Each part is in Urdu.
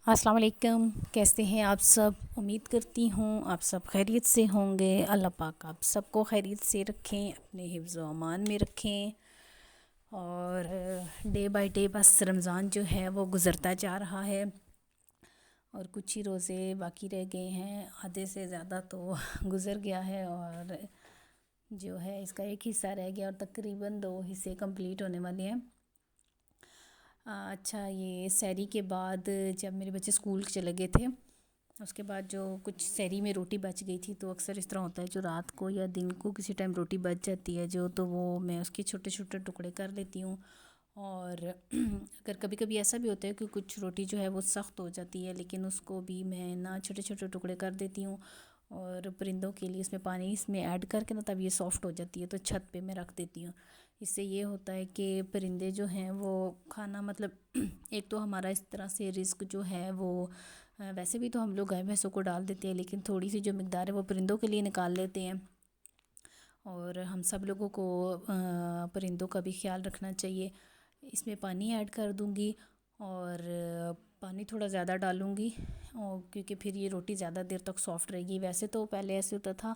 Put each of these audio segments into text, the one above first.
السلام علیکم، کیسے ہیں آپ سب؟ امید کرتی ہوں آپ سب خیریت سے ہوں گے۔ اللہ پاک آپ سب کو خیریت سے رکھیں، اپنے حفظ و امان میں رکھیں۔ اور ڈے بائی ڈے بس رمضان جو ہے وہ گزرتا جا رہا ہے اور کچھ ہی روزے باقی رہ گئے ہیں، آدھے سے زیادہ تو گزر گیا ہے اور جو ہے اس کا ایک حصہ رہ گیا اور تقریباً 2 حصے کمپلیٹ ہونے والے ہیں۔ اچھا، یہ سحری کے بعد جب میرے بچے اسکول چلے گئے تھے، اس کے بعد جو کچھ سحری میں روٹی بچ گئی تھی، تو اکثر اس طرح ہوتا ہے جو رات کو یا دن کو کسی ٹائم روٹی بچ جاتی ہے جو، تو وہ میں اس کے چھوٹے چھوٹے ٹکڑے کر لیتی ہوں۔ اور اگر کبھی کبھی ایسا بھی ہوتا ہے کہ کچھ روٹی جو ہے وہ سخت ہو جاتی ہے، لیکن اس کو بھی میں نا چھوٹے چھوٹے ٹکڑے کر دیتی ہوں اور پرندوں کے لیے اس میں پانی اس میں ایڈ کر کے نا، تب یہ سافٹ ہو جاتی ہے، تو چھت پہ میں رکھ دیتی ہوں۔ اس سے یہ ہوتا ہے کہ پرندے جو ہیں وہ کھانا مطلب ایک تو ہمارا اس طرح سے رزق جو ہے وہ ویسے بھی تو ہم لوگ گائے بھینسوں کو ڈال دیتے ہیں، لیکن تھوڑی سی جو مقدار ہے وہ پرندوں کے لیے نکال لیتے ہیں۔ اور ہم سب لوگوں کو پرندوں کا بھی خیال رکھنا چاہیے۔ اس میں پانی ایڈ کر دوں گی اور پانی تھوڑا زیادہ ڈالوں گی، اور کیونکہ پھر یہ روٹی زیادہ دیر تک سافٹ رہے گی۔ ویسے تو پہلے ایسے ہوتا تھا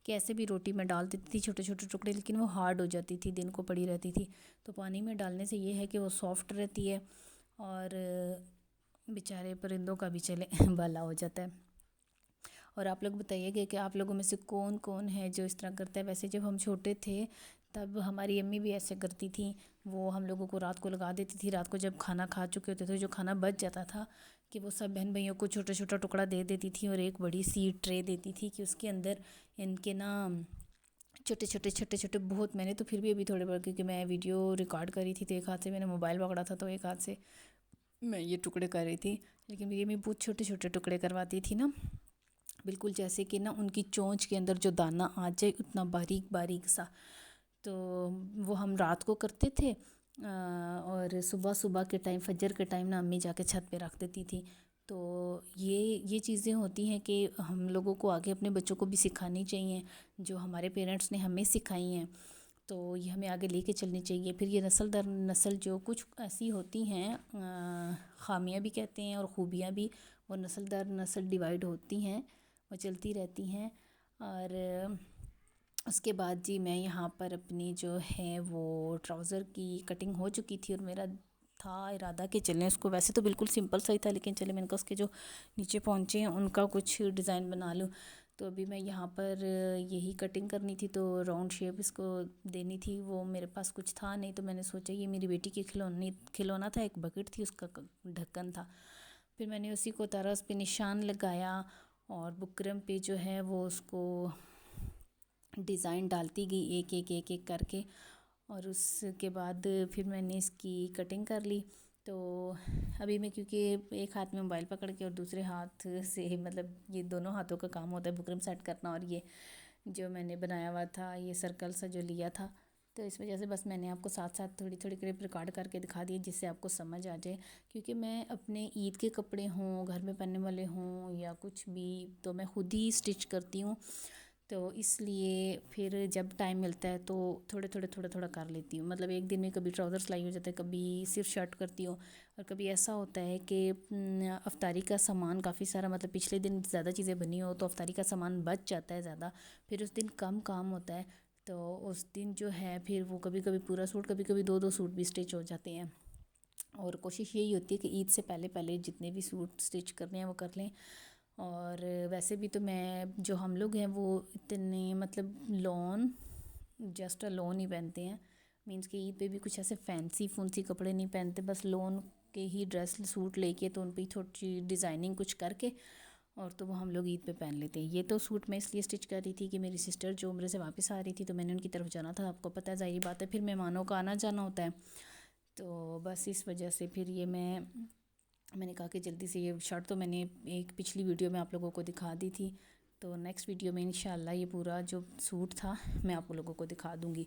کہ ایسے بھی روٹی میں ڈال دیتی تھی چھوٹے چھوٹے ٹکڑے، لیکن وہ ہارڈ ہو جاتی تھی، دن کو پڑی رہتی تھی۔ تو پانی میں ڈالنے سے یہ ہے کہ وہ سافٹ رہتی ہے اور بیچارے پرندوں کا بھی چلے بھلا ہو جاتا ہے۔ اور آپ لوگ بتائیے گا کہ آپ لوگوں میں سے کون کون ہے جو اس طرح کرتا ہے؟ ویسے جب ہم چھوٹے تھے تب ہماری امی بھی ایسے کرتی تھیں، وہ ہم لوگوں کو رات کو لگا دیتی تھی، رات کو جب کھانا کھا چکے ہوتے تھے، جو کھانا بچ جاتا تھا، کہ وہ سب بہن بھائیوں کو چھوٹا چھوٹا ٹکڑا دے دیتی تھی اور ایک بڑی سی ٹرے دیتی تھی کہ اس کے اندر ان کے نا چھوٹے چھوٹے چھوٹے چھوٹے بہت، میں نے تو پھر بھی ابھی تھوڑے بڑے، کیونکہ میں ویڈیو ریکارڈ کری تھی تو ایک ہاتھ سے میں نے موبائل پکڑا تھا، تو ایک ہاتھ سے میں یہ ٹکڑے کر رہی تھی، لیکن یہ میں بہت چھوٹے چھوٹے ٹکڑے کرواتی تھی نا، بالکل جیسے کہ نا ان کی چونچ کے اندر جو دانہ آ جائے اتنا باریک باریک سا۔ تو وہ ہم رات کو کرتے تھے اور صبح صبح کے ٹائم فجر کے ٹائم نا امی جا کے چھت پہ رکھ دیتی تھی۔ تو یہ چیزیں ہوتی ہیں کہ ہم لوگوں کو آگے اپنے بچوں کو بھی سکھانی چاہیے، جو ہمارے پیرنٹس نے ہمیں سکھائی ہیں، تو یہ ہمیں آگے لے کے چلنی چاہیے۔ پھر یہ نسل در نسل جو کچھ ایسی ہوتی ہیں خامیاں بھی کہتے ہیں اور خوبیاں بھی، وہ نسل در نسل ڈیوائیڈ ہوتی ہیں، وہ چلتی رہتی ہیں۔ اور اس کے بعد جی میں یہاں پر اپنی جو ہے وہ ٹراؤزر کی کٹنگ ہو چکی تھی، اور میرا تھا ارادہ کہ چلیں اس کو، ویسے تو بالکل سمپل سا ہی تھا، لیکن چلے میں نے کہا اس کے جو نیچے پہنچے ہیں ان کا کچھ ڈیزائن بنا لوں۔ تو ابھی میں یہاں پر یہی کٹنگ کرنی تھی، تو راؤنڈ شیپ اس کو دینی تھی، وہ میرے پاس کچھ تھا نہیں، تو میں نے سوچا یہ میری بیٹی کی کھلونا تھا، ایک بکٹ تھی، اس کا ڈھکن تھا، پھر میں نے اسی کو اتارا، اس پہ نشان لگایا اور بکرم پہ جو ہے وہ اس کو ڈیزائن ڈالتی گئی ایک ایک ایک ایک کر کے، اور اس کے بعد پھر میں نے اس کی کٹنگ کر لی۔ تو ابھی میں کیونکہ ایک ہاتھ میں موبائل پکڑ کے اور دوسرے ہاتھ سے مطلب یہ دونوں ہاتھوں کا کام ہوتا ہے بکرم سیٹ کرنا، اور یہ جو میں نے بنایا ہوا تھا یہ سرکل سا جو لیا تھا، تو اس وجہ سے بس میں نے آپ کو ساتھ ساتھ تھوڑی تھوڑی کلپ ریکارڈ کر کے دکھا دی، جس سے آپ کو سمجھ آ جائے، کیونکہ میں اپنے عید کے کپڑے ہوں، گھر میں پہننے والے ہوں یا کچھ بھی، تو میں خود ہی اسٹچ کرتی ہوں، تو اس لیے پھر جب ٹائم ملتا ہے تو تھوڑے تھوڑے تھوڑا تھوڑا کر لیتی ہوں، مطلب ایک دن میں کبھی ٹراؤزر سلائی ہو جاتا ہے، کبھی صرف شرٹ کرتی ہوں، اور کبھی ایسا ہوتا ہے کہ افطاری کا سامان کافی سارا، مطلب پچھلے دن زیادہ چیزیں بنی ہو تو افطاری کا سامان بچ جاتا ہے زیادہ، پھر اس دن کم کام ہوتا ہے، تو اس دن جو ہے پھر وہ کبھی کبھی پورا سوٹ، کبھی کبھی دو دو سوٹ بھی اسٹچ ہو جاتے ہیں، اور کوشش یہی ہوتی ہے کہ عید سے پہلے پہلے جتنے بھی سوٹ اسٹچ کرنے ہیں وہ کر لیں۔ اور ویسے بھی تو میں جو ہم لوگ ہیں وہ اتنے مطلب لون جسٹ لون ہی پہنتے ہیں، مینس کہ عید پہ بھی کچھ ایسے فینسی فونسی کپڑے نہیں پہنتے، بس لون کے ہی ڈریس سوٹ لے کے تو ان پہ تھوڑی ڈیزائننگ کچھ کر کے، اور تو وہ ہم لوگ عید پہ پہن لیتے ہیں۔ یہ تو سوٹ میں اس لیے اسٹچ کر رہی تھی کہ میری سسٹر جو عمرے سے واپس آ رہی تھی، تو میں نے ان کی طرف جانا تھا، آپ کو پتہ ہے ظاہری بات ہے پھر مہمانوں کا آنا جانا ہوتا ہے، تو بس اس وجہ سے پھر یہ میں نے کہا کہ جلدی سے، یہ شرٹ تو میں نے ایک پچھلی ویڈیو میں آپ لوگوں کو دکھا دی تھی، تو نیکسٹ ویڈیو میں انشاءاللہ یہ پورا جو سوٹ تھا میں آپ لوگوں کو دکھا دوں گی۔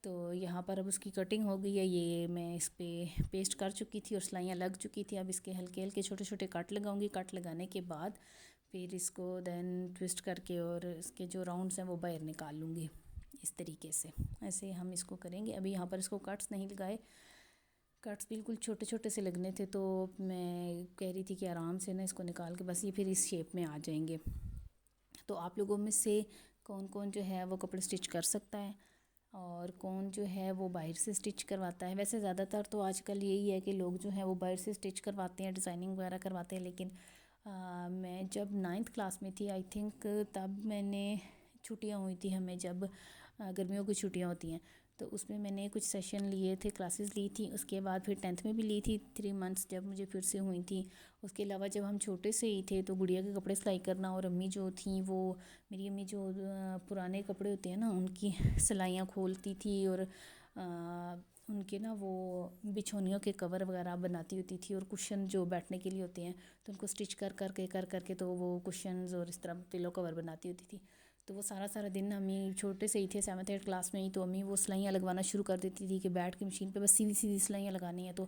تو یہاں پر اب اس کی کٹنگ ہو گئی ہے، یہ میں اس پہ پیسٹ کر چکی تھی اور سلائیاں لگ چکی تھی، اب اس کے ہلکے ہلکے چھوٹے چھوٹے کٹ لگاؤں گی، کٹ لگانے کے بعد پھر اس کو دین ٹوسٹ کر کے اور اس کے جو راؤنڈس ہیں وہ باہر نکال لوں گی، اس طریقے سے ایسے ہم اس کو کریں گے۔ ابھی یہاں پر اس کو کٹس نہیں لگائے، کٹس بالکل چھوٹے چھوٹے سے لگنے تھے، تو میں کہہ رہی تھی کہ آرام سے نا اس کو نکال کے بس یہ پھر اس شیپ میں آ جائیں گے۔ تو آپ لوگوں میں سے کون کون جو ہے وہ کپڑے اسٹچ کر سکتا ہے اور کون جو ہے وہ باہر سے اسٹچ کرواتا ہے؟ ویسے زیادہ تر تو آج کل یہی ہے کہ لوگ جو ہیں وہ باہر سے اسٹچ کرواتے ہیں، ڈیزائننگ وغیرہ کرواتے ہیں، لیکن میں جب 9th کلاس میں تھی آئی تھنک، تب میں نے چھٹیاں ہوئی تھی ہمیں، جب گرمیوں کی چھٹیاں ہوتی ہیں تو اس میں نے کچھ سیشن لیے تھے، کلاسز لی تھی، اس کے بعد پھر 10th میں بھی لی تھی 3 months جب مجھے پھر سے ہوئی تھی۔ اس کے علاوہ جب ہم چھوٹے سے ہی تھے تو گڑیا کے کپڑے سلائی کرنا، اور امی جو تھیں وہ میری امی جو پرانے کپڑے ہوتے ہیں نا ان کی سلائیاں کھولتی تھی، اور ان کے نا وہ بچھونیوں کے کور وغیرہ بناتی ہوتی تھی، اور کشن جو بیٹھنے کے لیے ہوتے ہیں تو ان کو اسٹچ کر کے تو وہ کشنز اور اس طرح پلو کور بناتی ہوتی تھی۔ تو وہ سارا دن امی چھوٹے سے ہی تھے 7th 8th کلاس میں ہی، تو امی وہ سلائیاں لگوانا شروع کر دیتی تھی کہ بیٹھ کے مشین پہ بس سیدھی سیدھی سلائیاں لگانی ہیں، تو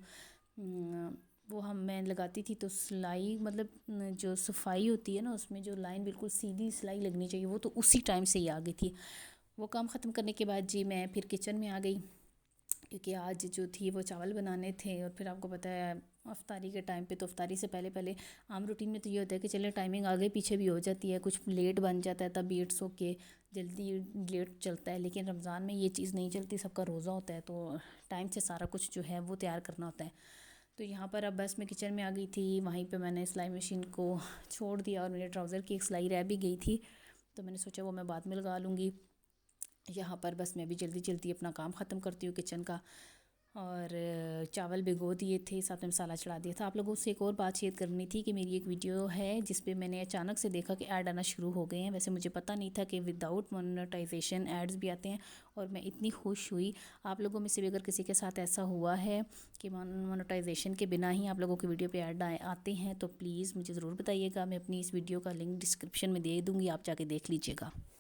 وہ میں لگاتی تھی تو سلائی مطلب جو صفائی ہوتی ہے نا اس میں جو لائن بالکل سیدھی سلائی لگنی چاہیے وہ تو اسی ٹائم سے ہی آ گئی تھی۔ وہ کام ختم کرنے کے بعد جی میں پھر کچن میں آ گئی، کیونکہ آج جو تھی وہ چاول بنانے تھے، اور پھر آپ کو پتہ ہے افطاری کے ٹائم پہ تو افطاری سے پہلے عام روٹین میں تو یہ ہوتا ہے کہ چلے ٹائمنگ آگے پیچھے بھی ہو جاتی ہے، کچھ لیٹ بن جاتا ہے تب اٹس اوکے، جلدی لیٹ چلتا ہے، لیکن رمضان میں یہ چیز نہیں چلتی، سب کا روزہ ہوتا ہے تو ٹائم سے سارا کچھ جو ہے وہ تیار کرنا ہوتا ہے۔ تو یہاں پر اب بس میں کچن میں آ گئی تھی، وہیں پہ میں نے سلائی مشین کو چھوڑ دیا، اور میرے ٹراؤزر کی ایک سلائی رہ بھی گئی تھی تو میں نے سوچا وہ میں بعد میں لگا لوں گی۔ یہاں پر بس میں بھی جلدی اپنا کام ختم کرتی ہوں کچن کا، اور چاول بھگو دیے تھے، ساتھ میں مسالہ چڑھا دیا تھا۔ آپ لوگوں سے ایک اور بات شیئر کرنی تھی کہ میری ایک ویڈیو ہے جس پہ میں نے اچانک سے دیکھا کہ ایڈ آنا شروع ہو گئے ہیں، ویسے مجھے پتہ نہیں تھا کہ وداؤٹ مونیٹائزیشن ایڈز بھی آتے ہیں، اور میں اتنی خوش ہوئی۔ آپ لوگوں میں سے بھی اگر کسی کے ساتھ ایسا ہوا ہے کہ مونیٹائزیشن کے بنا ہی آپ لوگوں کی ویڈیو پہ ایڈ آتے ہیں تو پلیز مجھے ضرور بتائیے گا، میں اپنی اس ویڈیو کا لنک ڈسکرپشن میں دے دوں گی، آپ جا کے دیکھ لیجیے گا۔